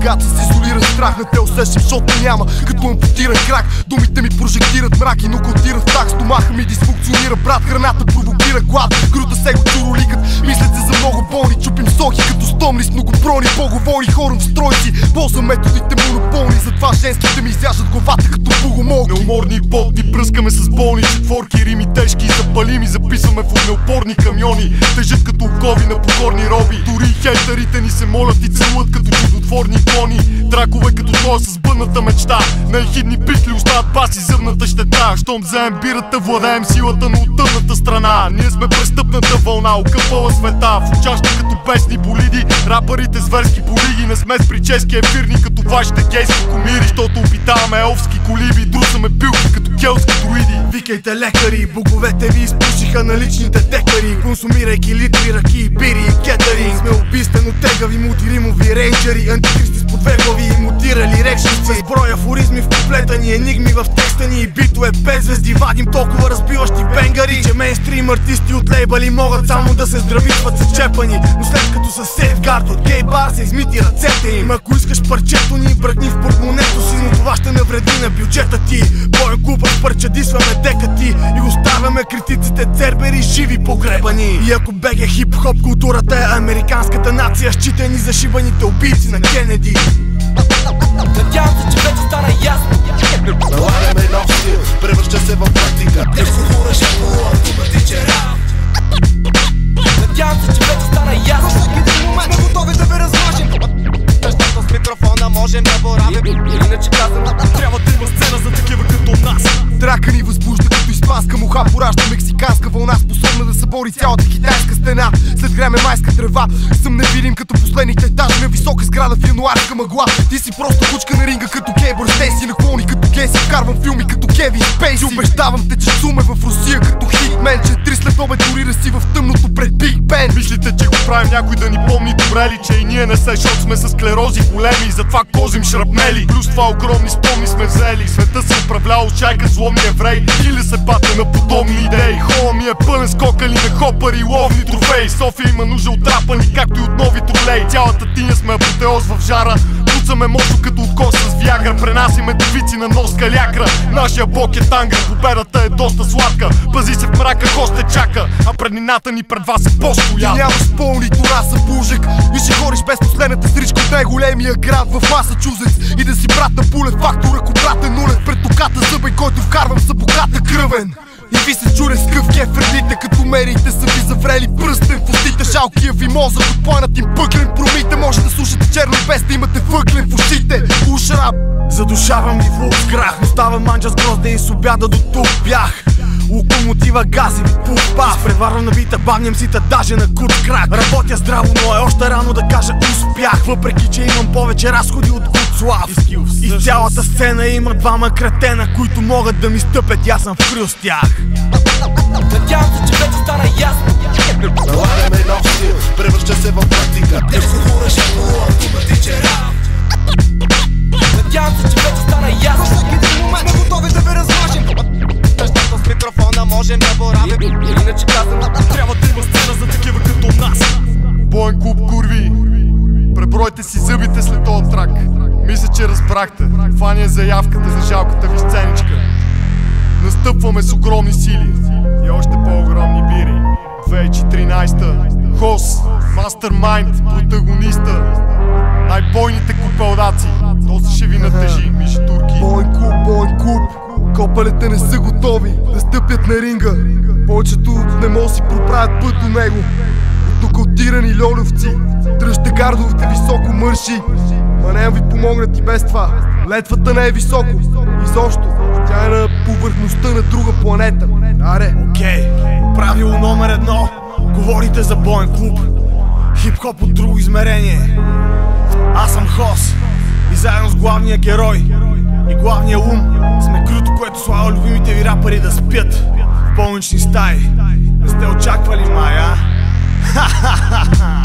Когато с изолиран страх на те усещам, защото няма като ампутиран крак. Думите ми прожектират мрак и нокаутират так. Стомаха ми дисфункционира, брат, храната провокира глад. Груда се го чуроликат, мислят се за много болни. Чупим соки като стомни с многобройни поговори. Хором в стройци, ползвам методите монополни. Затова женските ми изяждат главата като богомолки. Неуморни и потни, бръскаме с болни четворки. Рими тежки и запалими, записваме в огнеупорни камиони. Тежат като окови на покорни роби. Дори хейтерите ни се молят и целуват като чудотворни икони. Дракове като твоя с бъдната мечта. На ехидни пикли остават баси зъбната щета. Щом вземем бирата, владеем силата на оттъмната страна. Ние сме престъпната вълна, окъпала света. В учащи като песни болиди, рапърите зверски болиги. Не сме с прически ефирни като вашите гейски комири. Защото обитаваме елфски колиби, друсаме билки като келски друиди. Викайте лекари, боговете ви изпушиха наличните декари. Консумирайки литри ръки и бири и кетари. Сме убийствено тегави, мултиримови рейнджери. Антихристи с по две глави и мутирали речници. С брой афоризми в куплетани, енигми в текста ни и битове без звезди. Вадим толкова разбиващи бенгари, че мейнстрим артисти от лейбали могат само да се здрависват с чепани. Но след като са сейфгард от гей бар се измити ръцете им. Ако искаш парчето ни, бръкни в портмонето си, но това ще навреди на бюджета ти. Боен клуб парчадисваме дека ти и оставяме критиците цербери живи погребани. И ако БГ хип-хоп културата е американската нация, считани за шибаните убийци на Кенеди. Надявам се, че вече стана ясно. Налагаме нов стил, превръща се в практика. Днешно хора ще полуват, думати, че рап. Надявам се, че вече стана ясно. Всеки един момент сме готови да ви размажем. Защото с микрофона можем да боравим. Иначе казано, трябва да има сцена за такива като нас. Трака ни възбужда като испанска муха, поражда мексиканска вълна, способна да събори цялата китайска стена. След време майска трева, съм невидим като последните етажи на висока сграда в януарска мъгла. Ти си просто кучка на ринга като Кейбър Стейси, наклони като Геси, вкарвам филми като Кевин Спейси. Убеждавам те, че суме в Русия като хитмен, че 3 след обед дори си в тъмното пред Биг Бен. Мислите, че го правим някой да ни помни добре ли, че и ние не се, защото сме с склерози големи и затова козим шрапнели. Плюс това огромни спомни сме взели, света се управлява от чайка зломни еврей. Или се патя на подобни идеи. Хола ми е пълен с кокали на хопари и ловни трофеи. София има нужда от трапани, както и от нови тролеи. Цялата тиня сме апотеоз в жара. Пуцаме мощно като откос с виагра. Пренасиме девици на нос калякра. Нашия бог е тангра, победата е доста сладка. Пази се в мрака, гост те чака, а преднината ни пред вас е по-стояна. Ти нямаш пълни тора са бужик и ще ходиш без последната стричка от най-големия град в Масачузетс. И да си брат на пулен фактор, ако брат е нулев. Пред токата зъбен, който вкарвам са богата кръвен. И ви се чуре с къв кеферните, като мерите са ви заврели пръстен в устите. Жалкия ви мозък от планът им пъклен. Промите може да слушате черно без да имате въклен в ушите. Уж рап задушавам ви в грах, остава манджа с грозде и с обяда до тук бях. Локомотива гази ви пух-пах, преварвам на бита, бавням сита даже на курс крак. Работя здраво, но е още рано да кажа успях, въпреки че имам повече разходи от Гудслав. И цялата сцена има двама кретена, които могат да ми стъпят, аз съм в крил с тях. Надявам се, че вече стана ясно. Налагаме нов стил, превръща се в практика. Днешно хора ще полуват, думати, че рап. Надявам се, че вече стана ясно. Всеки един момент сме готови да ви размажем. Защото с микрофона можем да боравим. Иначе казано, трябва да има сцена за такива като нас. Боен клуб, курви, пребройте си зъбите след този трак. Мисля, че разбрахте. Това ни е заявката за жалката ви сценичка. Настъпваме с огромни сили и още по-огромни бири. 2014, Хос, Мастермайнд, протагониста, най-бойните купелдаци. Доста ще ви натежи, миши турки. Боен клуб, копалете не са готови да стъпят на ринга. Повечето не могат да си проправят път до него. От нокаутирани льолювци, дръжте гардовете високо мърши. Ма няма ви помогнат и без това. Летвата не е високо, изобщо. Тя е на повърхността на друга планета. Аре, окей, правило номер 1. Говорите за боен клуб. Хип-хоп от друго измерение. Аз съм Хос и заедно с главния герой и главния ум сме крюто, което слага любимите ви рапъри да спят в болнични стаи. Не сте очаквали май, а? Ха-ха-ха-ха!